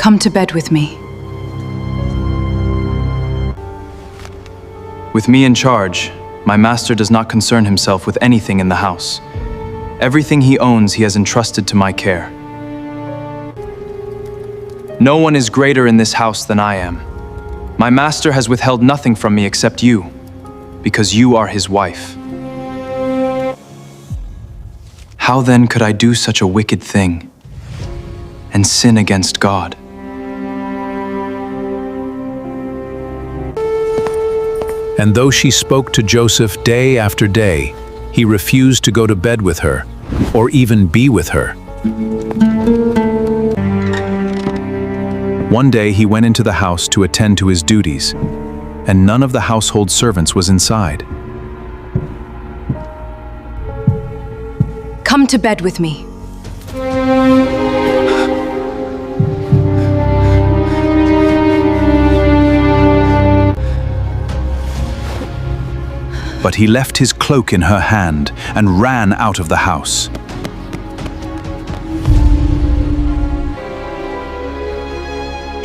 Come to bed with me. With me in charge, my master does not concern himself with anything in the house. Everything he owns he has entrusted to my care. No one is greater in this house than I am. My master has withheld nothing from me except you, because you are his wife. How then could I do such a wicked thing and sin against God? And though she spoke to Joseph day after day, he refused to go to bed with her, or even be with her. One day he went into the house to attend to his duties, and none of the household servants was inside. Come to bed with me. But he left his cloak in her hand and ran out of the house.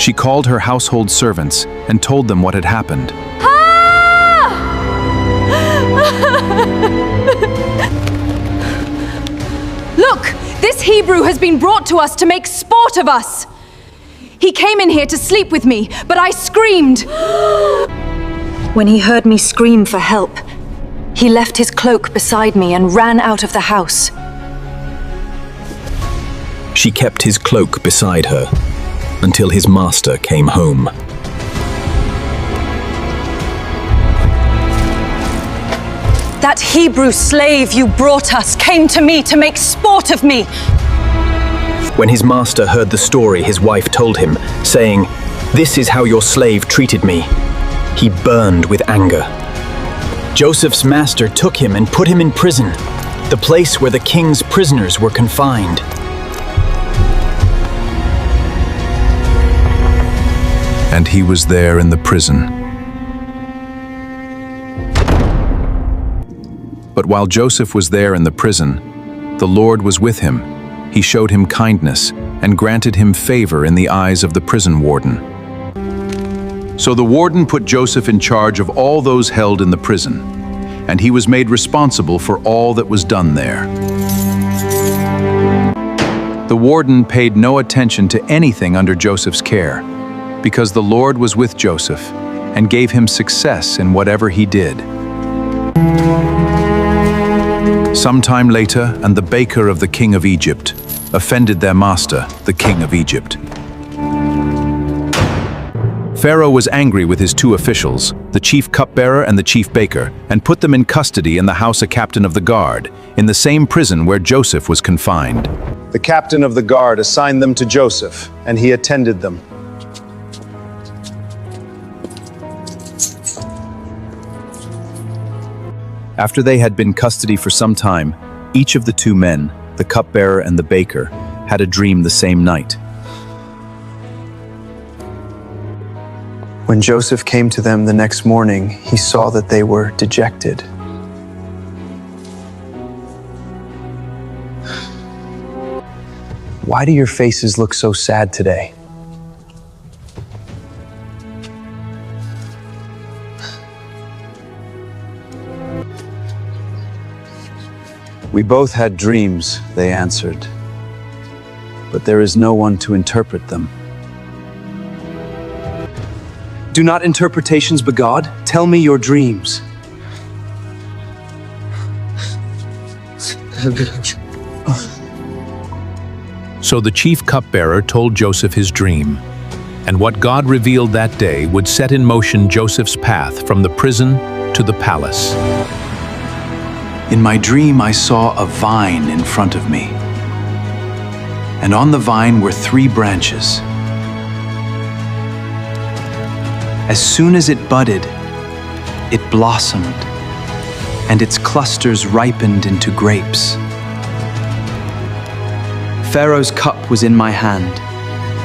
She called her household servants and told them what had happened. Look! This Hebrew has been brought to us to make sport of us! He came in here to sleep with me, but I screamed! When he heard me scream for help, he left his cloak beside me and ran out of the house. She kept his cloak beside her until his master came home. That Hebrew slave you brought us came to me to make sport of me. When his master heard the story his wife told him, saying, "This is how your slave treated me," he burned with anger. Joseph's master took him and put him in prison, the place where the king's prisoners were confined. And he was there in the prison. But while Joseph was there in the prison, the Lord was with him. He showed him kindness and granted him favor in the eyes of the prison warden. So the warden put Joseph in charge of all those held in the prison, and he was made responsible for all that was done there. The warden paid no attention to anything under Joseph's care, because the Lord was with Joseph and gave him success in whatever he did. Sometime later, and the baker of the king of Egypt offended their master, the king of Egypt. Pharaoh was angry with his two officials, the chief cupbearer and the chief baker, and put them in custody in the house of captain of the guard, in the same prison where Joseph was confined. The captain of the guard assigned them to Joseph, and he attended them. After they had been in custody for some time, each of the two men, the cupbearer and the baker, had a dream the same night. When Joseph came to them the next morning, he saw that they were dejected. Why do your faces look so sad today? We both had dreams, they answered, but there is no one to interpret them. Do not interpretations be God? Tell me your dreams. So the chief cupbearer told Joseph his dream, and what God revealed that day would set in motion Joseph's path from the prison to the palace. In my dream, I saw a vine in front of me, and on the vine were 3 branches. As soon as it budded, it blossomed, and its clusters ripened into grapes. Pharaoh's cup was in my hand,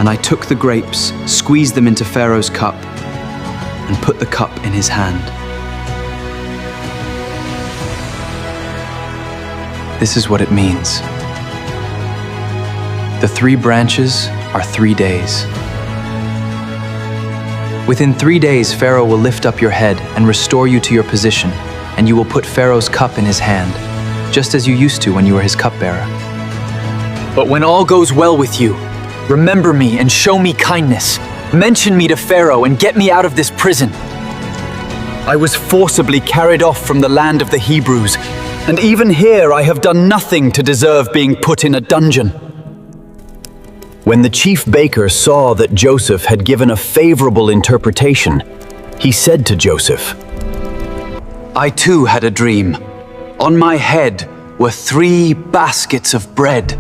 and I took the grapes, squeezed them into Pharaoh's cup, and put the cup in his hand. This is what it means. The 3 branches are 3 days, Within 3 days, Pharaoh will lift up your head and restore you to your position, and you will put Pharaoh's cup in his hand, just as you used to when you were his cupbearer. But when all goes well with you, remember me and show me kindness. Mention me to Pharaoh and get me out of this prison. I was forcibly carried off from the land of the Hebrews, and even here I have done nothing to deserve being put in a dungeon. When the chief baker saw that Joseph had given a favorable interpretation, he said to Joseph, I too had a dream. On my head were 3 baskets of bread.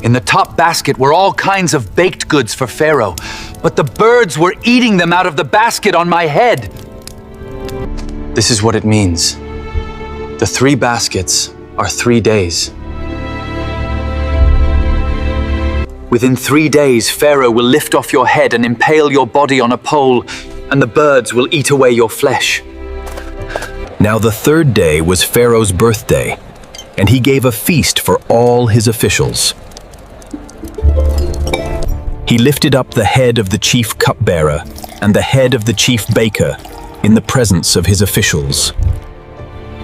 In the top basket were all kinds of baked goods for Pharaoh, but the birds were eating them out of the basket on my head. This is what it means. The 3 baskets are 3 days. Within 3 days, Pharaoh will lift off your head and impale your body on a pole, and the birds will eat away your flesh. Now the 3rd day was Pharaoh's birthday, and he gave a feast for all his officials. He lifted up the head of the chief cupbearer and the head of the chief baker in the presence of his officials.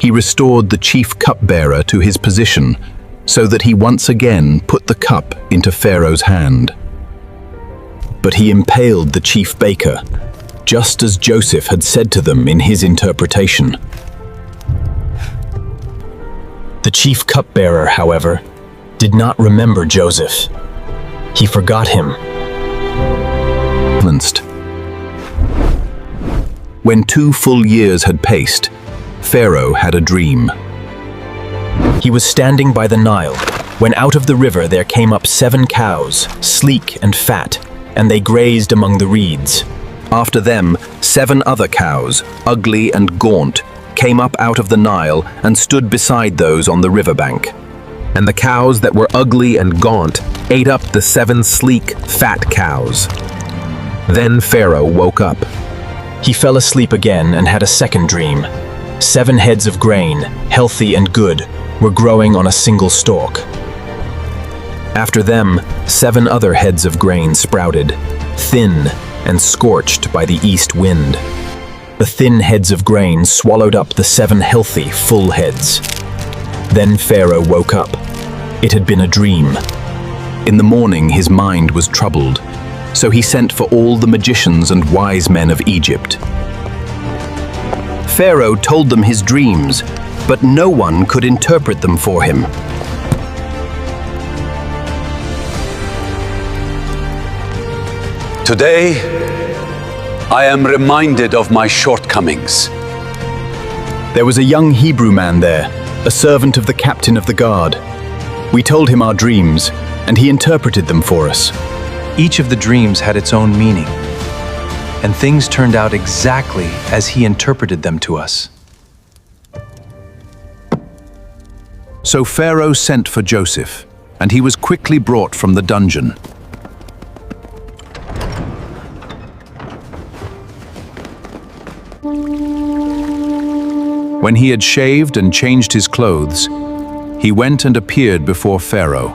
He restored the chief cupbearer to his position so that he once again put the cup into Pharaoh's hand. But he impaled the chief baker, just as Joseph had said to them in his interpretation. The chief cupbearer, however, did not remember Joseph. He forgot him. When 2 full years had passed, Pharaoh had a dream. He was standing by the Nile, when out of the river there came up 7 cows, sleek and fat, and they grazed among the reeds. After them, 7 other cows, ugly and gaunt, came up out of the Nile and stood beside those on the riverbank. And the cows that were ugly and gaunt ate up the 7 sleek, fat cows. Then Pharaoh woke up. He fell asleep again and had a second dream. 7 heads of grain, healthy and good, were growing on a single stalk. After them, 7 other heads of grain sprouted, thin and scorched by the east wind. The thin heads of grain swallowed up the 7 healthy, full heads. Then Pharaoh woke up. It had been a dream. In the morning his mind was troubled, so he sent for all the magicians and wise men of Egypt. Pharaoh told them his dreams, but no one could interpret them for him. Today, I am reminded of my shortcomings. There was a young Hebrew man there, a servant of the captain of the guard. We told him our dreams, and he interpreted them for us. Each of the dreams had its own meaning, and things turned out exactly as he interpreted them to us. So Pharaoh sent for Joseph, and he was quickly brought from the dungeon. When he had shaved and changed his clothes, he went and appeared before Pharaoh.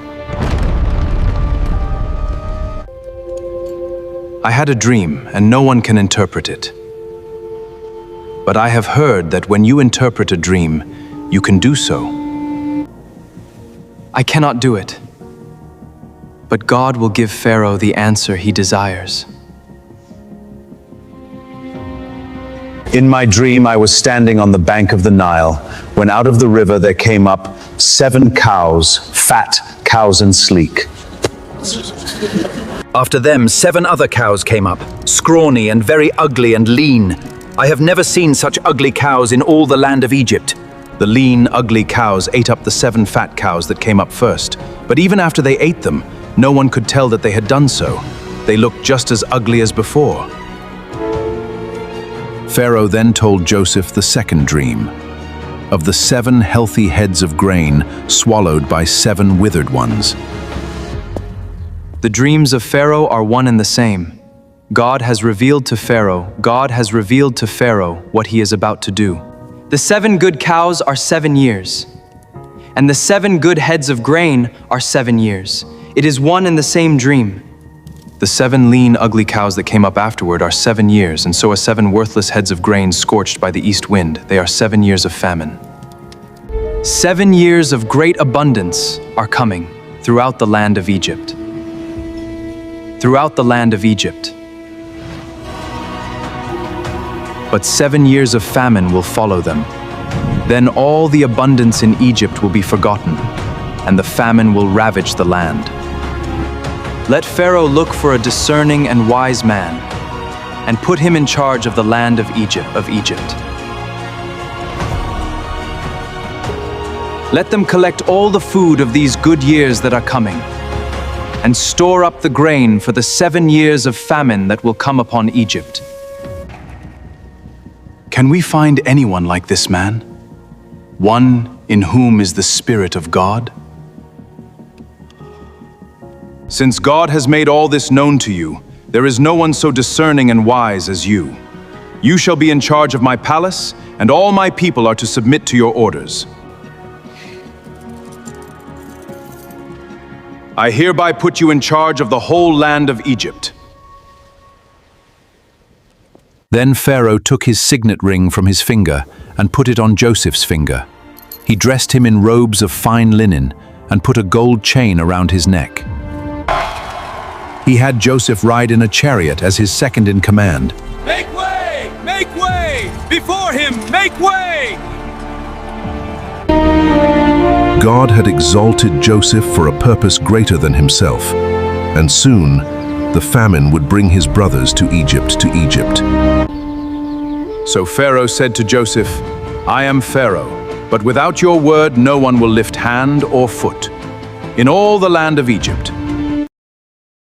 I had a dream, and no one can interpret it. But I have heard that when you interpret a dream, you can do so. I cannot do it, but God will give Pharaoh the answer he desires. In my dream, I was standing on the bank of the Nile, when out of the river there came up 7 cows, fat cows and sleek. After them, 7 other cows came up, scrawny and very ugly and lean. I have never seen such ugly cows in all the land of Egypt. The lean, ugly cows ate up the 7 fat cows that came up first. But even after they ate them, no one could tell that they had done so. They looked just as ugly as before. Pharaoh then told Joseph the second dream, of the 7 healthy heads of grain swallowed by 7 withered ones. The dreams of Pharaoh are one and the same. God has revealed to Pharaoh what he is about to do. The 7 good cows are 7 years, and the 7 good heads of grain are 7 years. It is one and the same dream. The 7 lean, ugly cows that came up afterward are 7 years, and so are 7 worthless heads of grain scorched by the east wind. They are 7 years of famine. 7 years of great abundance are coming throughout the land of Egypt. Throughout the land of Egypt. But 7 years of famine will follow them. Then all the abundance in Egypt will be forgotten, and the famine will ravage the land. Let Pharaoh look for a discerning and wise man, and put him in charge of the land of Egypt. Let them collect all the food of these good years that are coming, and store up the grain for the 7 years of famine that will come upon Egypt. Can we find anyone like this man? One in whom is the Spirit of God? Since God has made all this known to you, there is no one so discerning and wise as you. You shall be in charge of my palace, and all my people are to submit to your orders. I hereby put you in charge of the whole land of Egypt. Then Pharaoh took his signet ring from his finger and put it on Joseph's finger. He dressed him in robes of fine linen and put a gold chain around his neck. He had Joseph ride in a chariot as his second in command. Make way! Make way! Before him, make way! God had exalted Joseph for a purpose greater than himself, and soon the famine would bring his brothers to Egypt. So Pharaoh said to Joseph, I am Pharaoh, but without your word no one will lift hand or foot in all the land of Egypt.